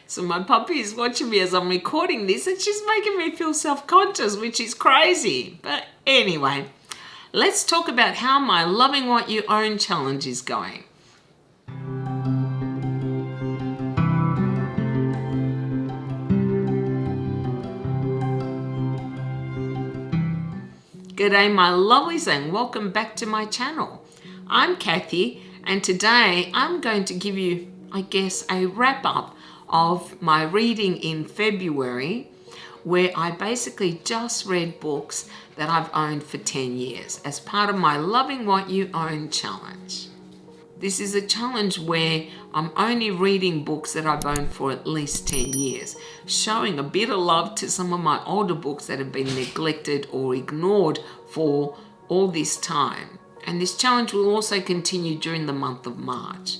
So my puppy is watching me as I'm recording this and she's making me feel self-conscious, which is crazy. But anyway, let's talk about how my Loving What You Own challenge is going. G'day my lovelies and welcome back to my channel. I'm Kathy and today I'm going to give you, I guess, a wrap up of my reading in February, where I basically just read books that I've owned for 10 years as part of my Loving What You Own challenge. This is a challenge where I'm only reading books that I've owned for at least 10 years, showing a bit of love to some of my older books that have been neglected or ignored for all this time. And this challenge will also continue during the month of March.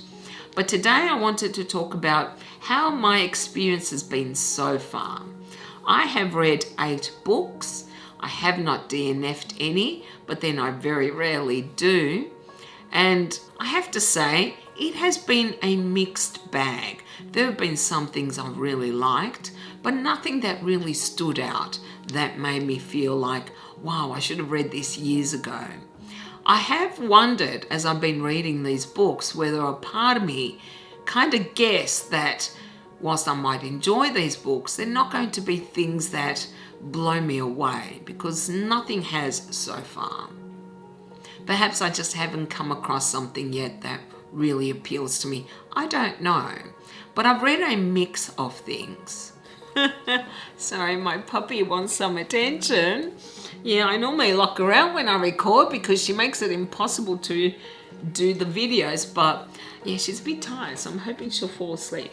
But today I wanted to talk about how my experience has been so far. I have read 8 books. I have not DNF'd any, but then I very rarely do. And I have to say, it has been a mixed bag. There have been some things I've really liked, but nothing that really stood out that made me feel like, wow, I should have read this years ago. I have wondered as I've been reading these books whether a part of me kind of guessed that whilst I might enjoy these books, they're not going to be things that blow me away, because nothing has so far. Perhaps I just haven't come across something yet that really appeals to me. I don't know. But I've read a mix of things. Sorry, my puppy wants some attention. Yeah, I normally lock her out when I record because she makes it impossible to do the videos. But yeah, she's a bit tired, so I'm hoping she'll fall asleep.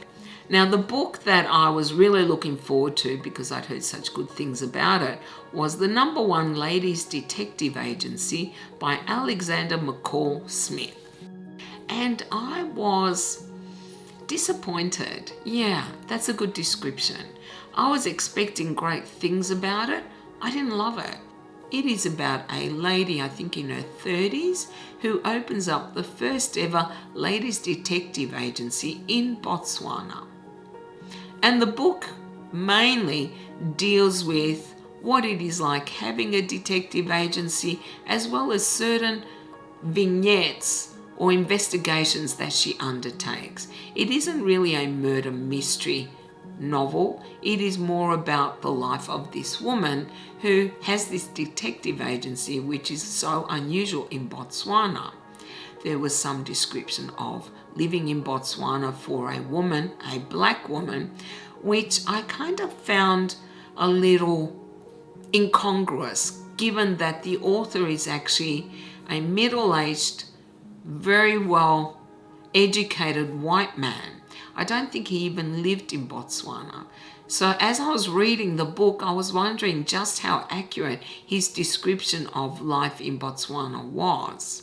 Now, the book that I was really looking forward to, because I'd heard such good things about it, was the #1 Ladies Detective Agency by Alexander McCall Smith. And I was disappointed. Yeah, that's a good description. I was expecting great things about it. I didn't love it. It is about a lady, I think in her 30s, who opens up the first ever ladies detective agency in Botswana. And the book mainly deals with what it is like having a detective agency, as well as certain vignettes or investigations that she undertakes. It isn't really a murder mystery novel. It is more about the life of this woman who has this detective agency, which is so unusual in Botswana. There was some description of living in Botswana for a woman, a black woman, which I kind of found a little incongruous, given that the author is actually a middle-aged, very well educated white man. I don't think he even lived in Botswana. So as I was reading the book, I was wondering just how accurate his description of life in Botswana was.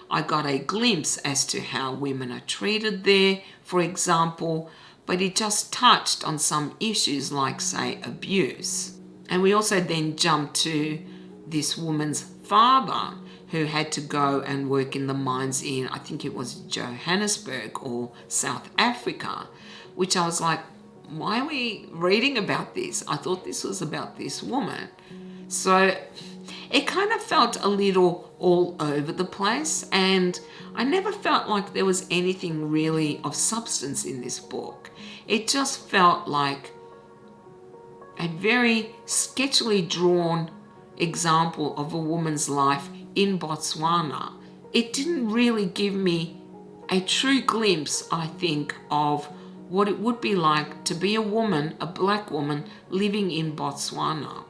I got a glimpse as to how women are treated there, for example, but it just touched on some issues like, say, abuse. And we also then jumped to this woman's father, who had to go and work in the mines in, I think it was Johannesburg or South Africa, which I was like, why are we reading about this? I thought this was about this woman. So it kind of felt a little all over the place, and I never felt like there was anything really of substance in this book. It just felt like a very sketchily drawn example of a woman's life in Botswana. It didn't really give me a true glimpse, I think, of what it would be like to be a woman, a black woman, living in Botswana.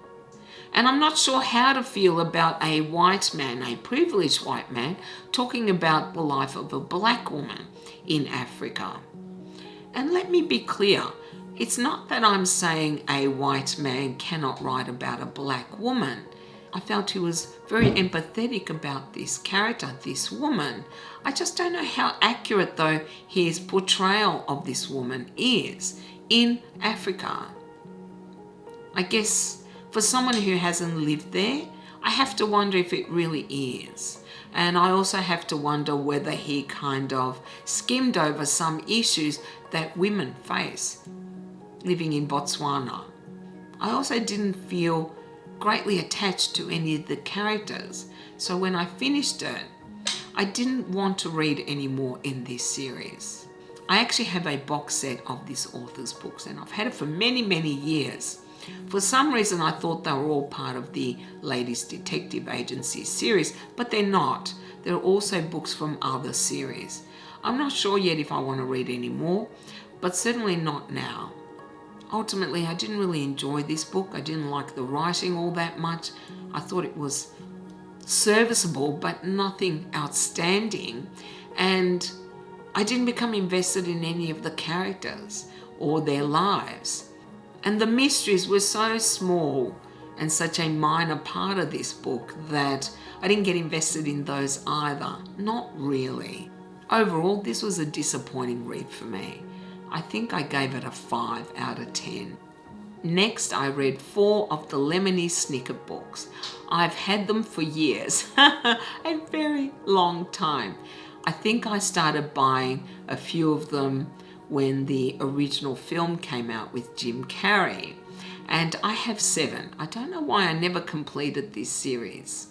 And I'm not sure how to feel about a white man, a privileged white man, talking about the life of a black woman in Africa. And let me be clear, it's not that I'm saying a white man cannot write about a black woman. I felt he was very empathetic about this character, this woman. I just don't know how accurate, though, his portrayal of this woman is in Africa. I guess for someone who hasn't lived there, I have to wonder if it really is. And I also have to wonder whether he kind of skimmed over some issues that women face living in Botswana. I also didn't feel greatly attached to any of the characters, so when I finished it, I didn't want to read any more in this series. I actually have a box set of this author's books, and I've had it for many, many years. For some reason, I thought they were all part of the Ladies Detective Agency series, but they're not. There are also books from other series. I'm not sure yet if I want to read any more, but certainly not now. Ultimately, I didn't really enjoy this book. I didn't like the writing all that much. I thought it was serviceable, but nothing outstanding. And I didn't become invested in any of the characters or their lives. And the mysteries were so small and such a minor part of this book that I didn't get invested in those either. Not really. Overall, this was a disappointing read for me. I think I gave it a 5 out of 10. Next, I read 4 of the Lemony Snicket books. I've had them for years, a very long time. I think I started buying a few of them when the original film came out with Jim Carrey. And I have 7. I don't know why I never completed this series.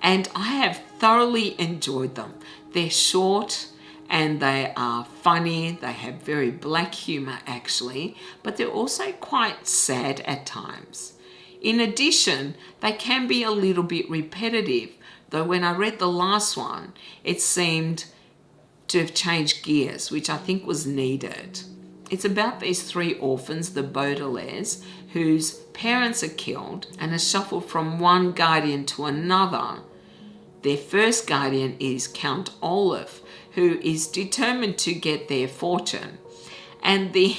And I have thoroughly enjoyed them. They're short and they are funny. They have very black humor actually, but they're also quite sad at times. In addition, they can be a little bit repetitive, though when I read the last one, it seemed to have changed gears, which I think was needed. It's about these 3 orphans, the Baudelaires, whose parents are killed and are shuffled from one guardian to another. Their first guardian is Count Olaf, who is determined to get their fortune. And the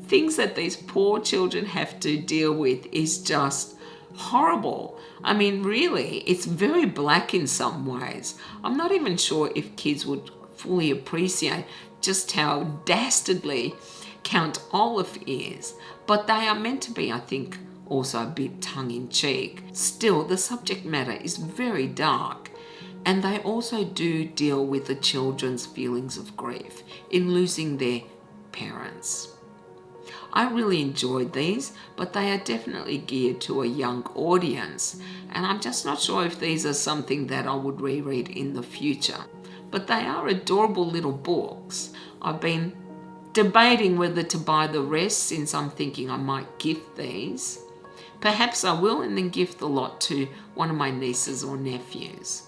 things that these poor children have to deal with is just horrible. I mean, really, it's very black in some ways. I'm not even sure if kids would fully appreciate just how dastardly Count Olaf is, but they are meant to be, I think, also a bit tongue-in-cheek. Still, the subject matter is very dark, and they also do deal with the children's feelings of grief in losing their parents. I really enjoyed these, but they are definitely geared to a young audience, and I'm just not sure if these are something that I would reread in the future. But they are adorable little books. I've been debating whether to buy the rest, since I'm thinking I might gift these. Perhaps I will, and then gift the lot to one of my nieces or nephews.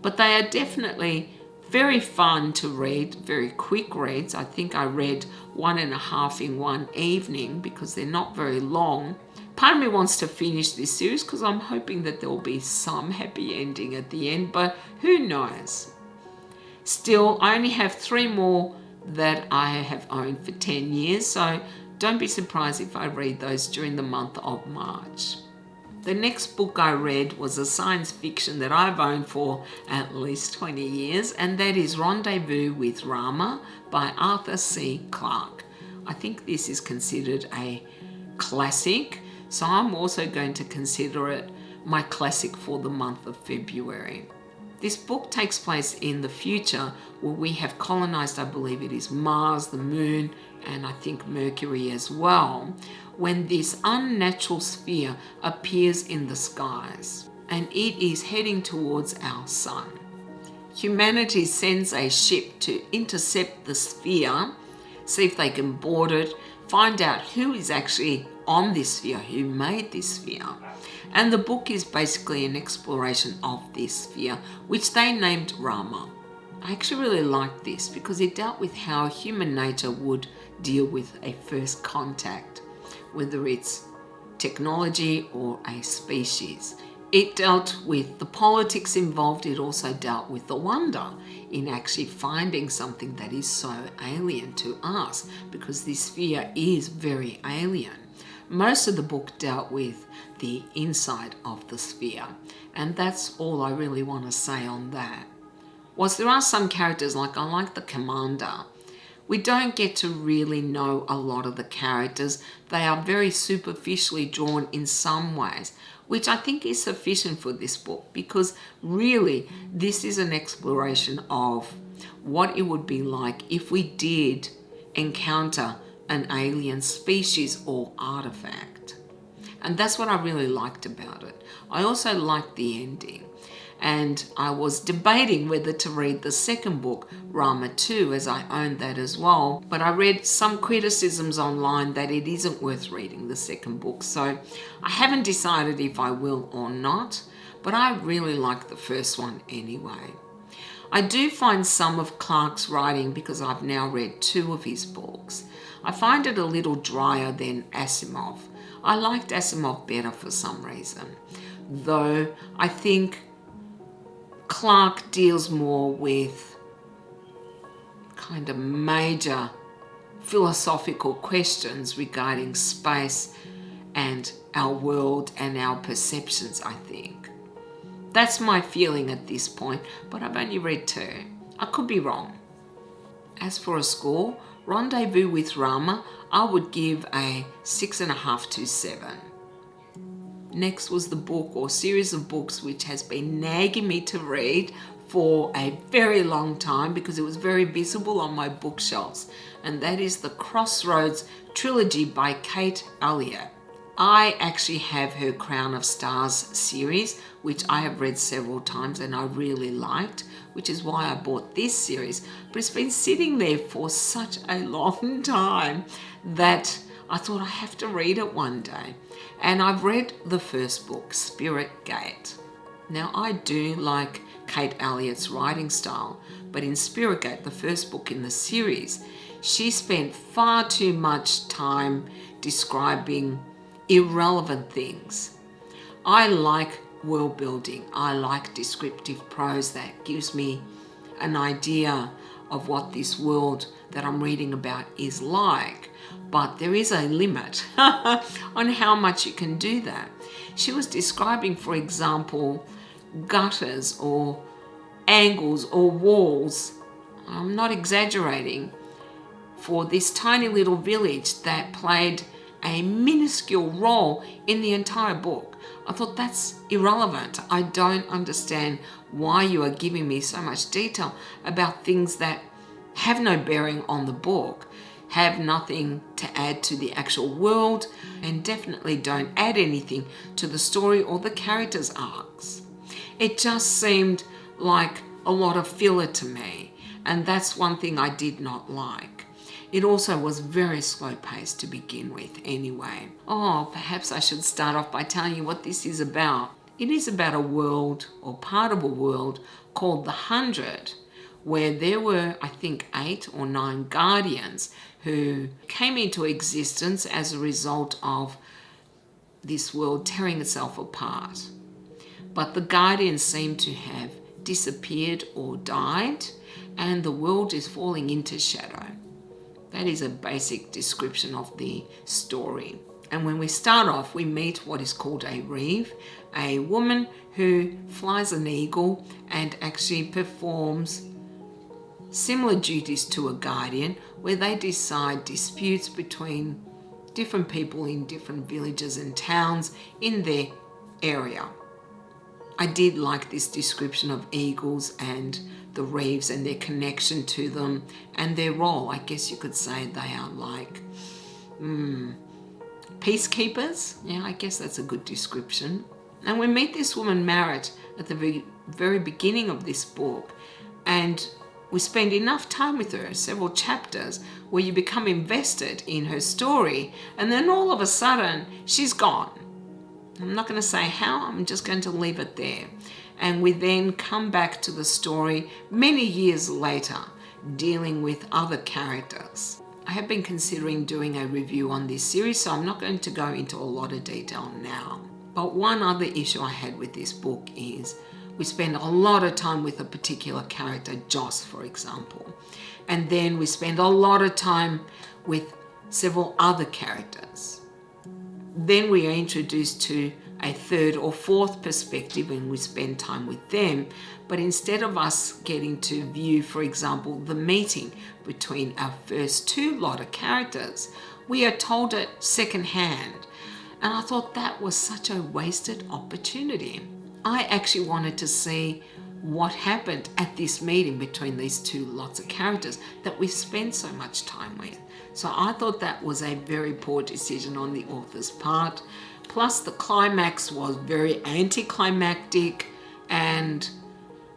But they are definitely very fun to read, very quick reads. I think I read 1.5 in one evening because they're not very long. Part of me wants to finish this series because I'm hoping that there will be some happy ending at the end, but who knows? Still, I only have 3 more that I have owned for 10 years, so don't be surprised if I read those during the month of March. The next book I read was a science fiction that I've owned for at least 20 years, and that is Rendezvous with Rama by Arthur C. Clarke. I think this is considered a classic, so I'm also going to consider it my classic for the month of February. This book takes place in the future where we have colonized, I believe it is Mars, the Moon, and I think Mercury as well, when this unnatural sphere appears in the skies, and it is heading towards our sun. Humanity sends a ship to intercept the sphere, see if they can board it, find out who is actually on this sphere, who made this sphere. And the book is basically an exploration of this sphere, which they named Rama. I actually really liked this because it dealt with how human nature would deal with a first contact, whether it's technology or a species. It dealt with the politics involved. It also dealt with the wonder in actually finding something that is so alien to us, because this sphere is very alien. Most of the book dealt with the inside of the sphere, and that's all I really want to say on that. Whilst there are some characters, like I like the commander, we don't get to really know a lot of the characters. They are very superficially drawn in some ways, which I think is sufficient for this book, because really this is an exploration of what it would be like if we did encounter an alien species or artifact. And that's what I really liked about it. I also liked the ending. And I was debating whether to read the second book, Rama 2, as I owned that as well. But I read some criticisms online that it isn't worth reading the second book. So I haven't decided if I will or not. But I really like the first one anyway. I do find some of Clarke's writing, because I've now read 2 of his books, I find it a little drier than Asimov. I liked Asimov better for some reason, though I think Clarke deals more with kind of major philosophical questions regarding space and our world and our perceptions, I think. That's my feeling at this point, but I've only read 2. I could be wrong. As for a score, Rendezvous with Rama, I would give a 6.5 to 7. Next was the book or series of books which has been nagging me to read for a very long time because it was very visible on my bookshelves, and that is the Crossroads trilogy by Kate Elliott. I actually have her Crown of Stars series, which I have read several times and I really liked, which is why I bought this series. But it's been sitting there for such a long time that I thought I have to read it one day. And I've read the first book, Spirit Gate. Now, I do like Kate Elliott's writing style, but in Spirit Gate, the first book in the series, she spent far too much time describing irrelevant things. I like world building. I like descriptive prose that gives me an idea of what this world that I'm reading about is like. But there is a limit on how much you can do that. She was describing, for example, gutters or angles or walls. I'm not exaggerating, for this tiny little village that played a minuscule role in the entire book. I thought, that's irrelevant. I don't understand why you are giving me so much detail about things that have no bearing on the book, have nothing to add to the actual world, and definitely don't add anything to the story or the characters' arcs. It just seemed like a lot of filler to me, and that's one thing I did not like. It also was very slow paced to begin with anyway. Oh, perhaps I should start off by telling you what this is about. It is about a world, or part of a world, called the 100, where there were, I think, 8 or 9 guardians who came into existence as a result of this world tearing itself apart. But the guardians seem to have disappeared or died, and the world is falling into shadow. That is a basic description of the story. And when we start off, we meet what is called a reeve, a woman who flies an eagle and actually performs similar duties to a guardian, where they decide disputes between different people in different villages and towns in their area. I did like this description of eagles and the reeves and their connection to them and their role. I guess you could say they are like peacekeepers. Yeah, I guess that's a good description. And we meet this woman, Marit, at the very beginning of this book, and we spend enough time with her, several chapters, where you become invested in her story, and then all of a sudden, she's gone. I'm not going to say how, I'm just going to leave it there. And we then come back to the story many years later, dealing with other characters. I have been considering doing a review on this series, so I'm not going to go into a lot of detail now. But one other issue I had with this book is we spend a lot of time with a particular character, Joss, for example. And then we spend a lot of time with several other characters. Then we are introduced to a third or fourth perspective and we spend time with them. But instead of us getting to view, for example, the meeting between our first 2 lot of characters, we are told it secondhand. And I thought that was such a wasted opportunity. I actually wanted to see what happened at this meeting between these two lots of characters that we spend so much time with. So I thought that was a very poor decision on the author's part. Plus the climax was very anticlimactic, and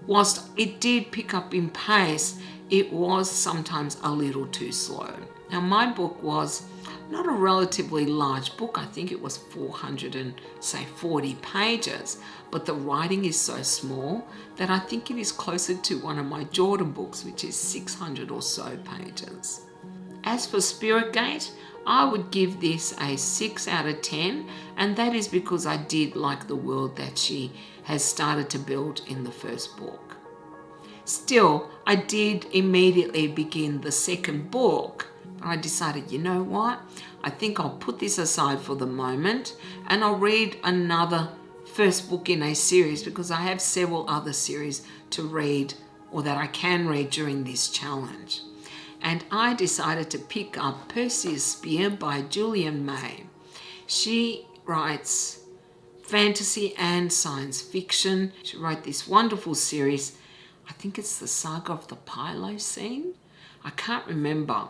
whilst it did pick up in pace, it was sometimes a little too slow. Now my book was not a relatively large book. I think it was 440 pages, but the writing is so small that I think it is closer to one of my Jordan books, which is 600 or so pages. As for Spirit Gate, I would give this a 6 out of 10, and that is because I did like the world that she has started to build in the first book. Still, I did immediately begin the second book. I decided, you know what? I think I'll put this aside for the moment and I'll read another first book in a series, because I have several other series to read, or that I can read during this challenge. And I decided to pick up Perseus' Spear by Julian May. She writes fantasy and science fiction. She wrote this wonderful series. I think it's the Saga of the Pylocene. I can't remember.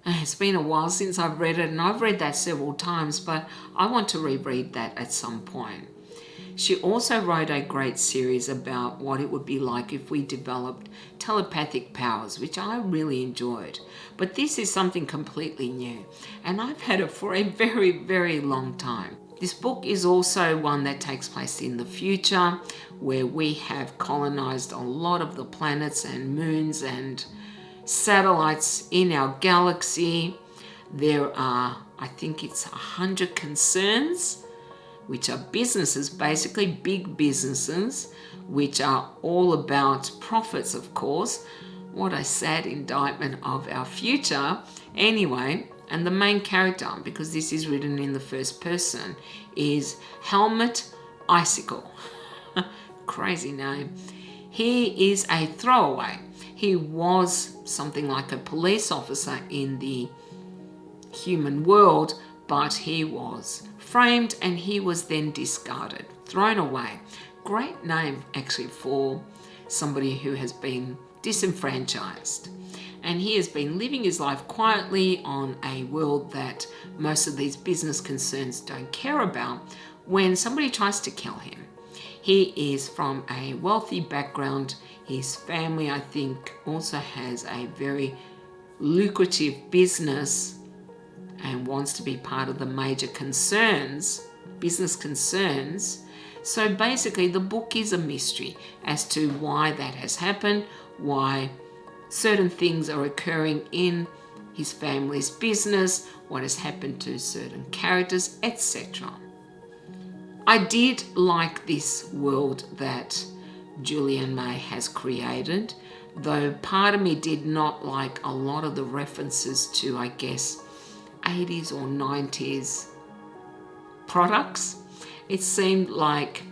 It's been a while since I've read it, and I've read that several times, but I want to reread that at some point. She also wrote a great series about what it would be like if we developed telepathic powers, which I really enjoyed. But this is something completely new, and I've had it for a very, very long time. This book is also one that takes place in the future, where we have colonized a lot of the planets and moons and satellites in our galaxy. There are, I think it's 100 concerns, which are businesses, basically big businesses, which are all about profits, of course. What a sad indictment of our future. Anyway, and the main character, because this is written in the first person, is Helmut Icicle. Crazy name. He is a throwaway. He was something like a police officer in the human world, but he was framed and he was then discarded, thrown away. Great name actually for somebody who has been disenfranchised. And he has been living his life quietly on a world that most of these business concerns don't care about when somebody tries to kill him. He is from a wealthy background. His family, I think, also has a very lucrative business and wants to be part of the major concerns, business concerns. So basically the book is a mystery as to why that has happened, why certain things are occurring in his family's business, what has happened to certain characters, etc. I did like this world that Julian May has created, though part of me did not like a lot of the references to, I guess, 80s or 90s products. It seemed like,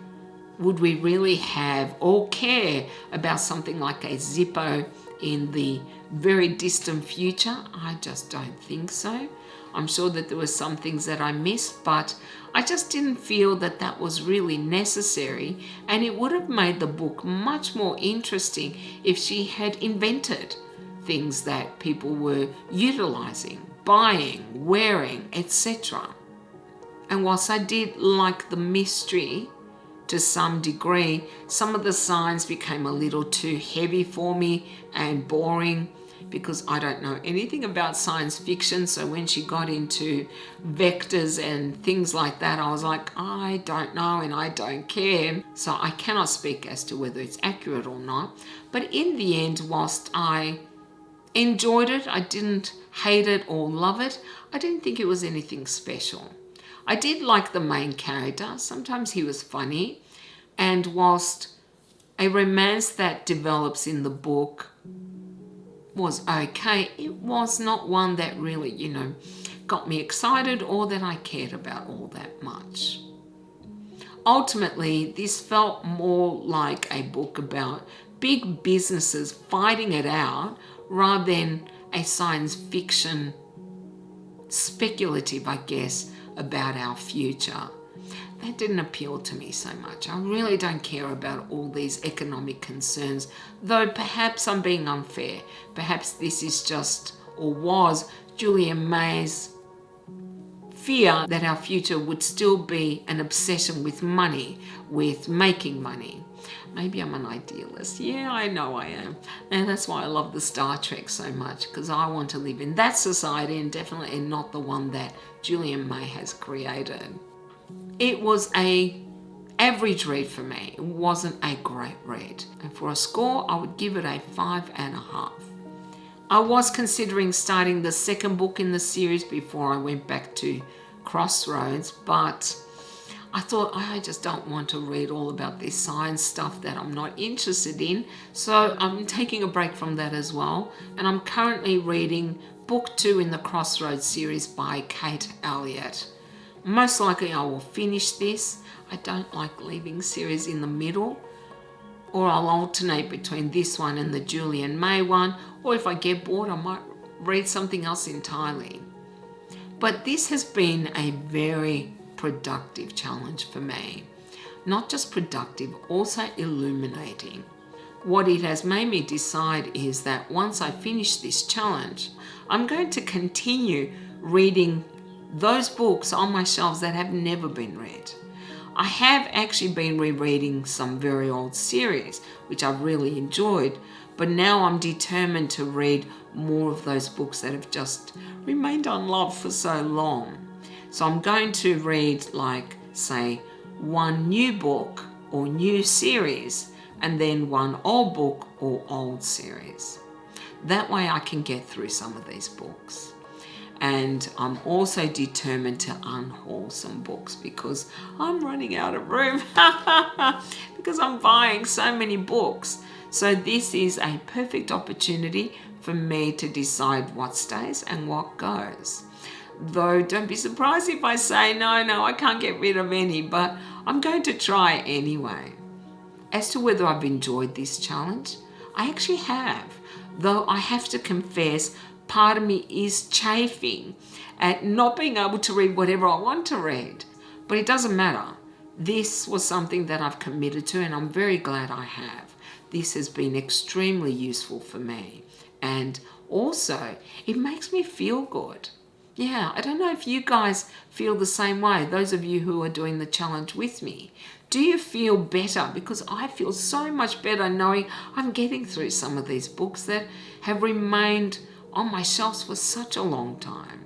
would we really have or care about something like a Zippo in the very distant future? I just don't think so. I'm sure that there were some things that I missed, but I just didn't feel that that was really necessary, and it would have made the book much more interesting if she had invented things that people were utilizing, buying, wearing, etc. And whilst I did like the mystery to some degree, some of the signs became a little too heavy for me and boring, because I don't know anything about science fiction. So when she got into vectors and things like that, I was like, I don't know and I don't care. So I cannot speak as to whether it's accurate or not. But in the end, whilst I enjoyed it, I didn't hate it or love it. I didn't think it was anything special. I did like the main character. Sometimes he was funny. And whilst a romance that develops in the book was okay, it was not one that really, got me excited or that I cared about all that much. Ultimately, this felt more like a book about big businesses fighting it out rather than a science fiction speculative, I guess, about our future. That didn't appeal to me so much. I really don't care about all these economic concerns, though perhaps I'm being unfair. Perhaps this is just, or was, Julian May's fear that our future would still be an obsession with money, with making money. Maybe I'm an idealist. Yeah, I know I am. And that's why I love the Star Trek so much, because I want to live in that society and definitely not the one that Julian May has created. It was an average read for me. It wasn't a great read. And for a score, I would give it a 5.5. I was considering starting the second book in the series before I went back to Crossroads, but I thought I just don't want to read all about this science stuff that I'm not interested in. So I'm taking a break from that as well. And I'm currently reading book 2 in the Crossroads series by Kate Elliott. Most likely I will finish this. I don't like leaving series in the middle, or I'll alternate between this one and the Julian May one, or if I get bored I might read something else entirely. But this has been a very productive challenge for me. Not just productive, also illuminating. What it has made me decide is that once I finish this challenge, I'm going to continue reading those books on my shelves that have never been read. I have actually been rereading some very old series, which I've really enjoyed, but now I'm determined to read more of those books that have just remained unloved for so long. So I'm going to read, like, say, one new book or new series, and then one old book or old series. That way I can get through some of these books. And I'm also determined to unhaul some books because I'm running out of room because I'm buying so many books. So this is a perfect opportunity for me to decide what stays and what goes. Though don't be surprised if I say, no, I can't get rid of any, but I'm going to try anyway. As to whether I've enjoyed this challenge, I actually have. Though I have to confess, part of me is chafing at not being able to read whatever I want to read. But it doesn't matter. This was something that I've committed to, and I'm very glad I have. This has been extremely useful for me. And also, it makes me feel good. Yeah, I don't know if you guys feel the same way, those of you who are doing the challenge with me. Do you feel better? Because I feel so much better knowing I'm getting through some of these books that have remained on my shelves for such a long time.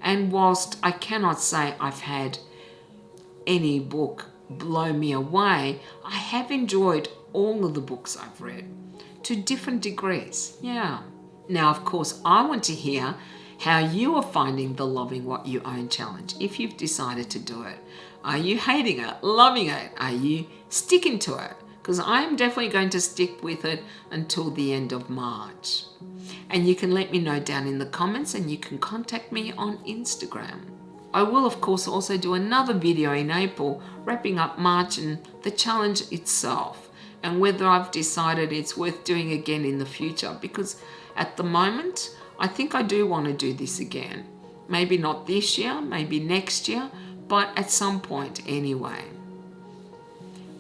And whilst I cannot say I've had any book blow me away, I have enjoyed all of the books I've read to different degrees. Yeah. Now, of course, I want to hear how you are finding the Loving What You Own challenge if you've decided to do it. Are you hating it, loving it? Are you sticking to it? Because I'm definitely going to stick with it until the end of March. And you can let me know down in the comments, and you can contact me on Instagram. I will, of course, also do another video in April wrapping up March and the challenge itself, and whether I've decided it's worth doing again in the future, because at the moment I think I do want to do this again. Maybe not this year, maybe next year, but at some point anyway.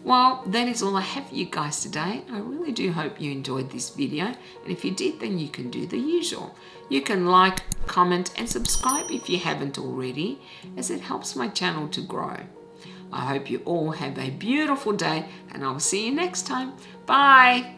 Well, that is all I have for you guys today. I really do hope you enjoyed this video, and if you did, then you can do the usual. You can like, comment and subscribe if you haven't already, as it helps my channel to grow. I hope you all have a beautiful day, and I'll see you next time. Bye!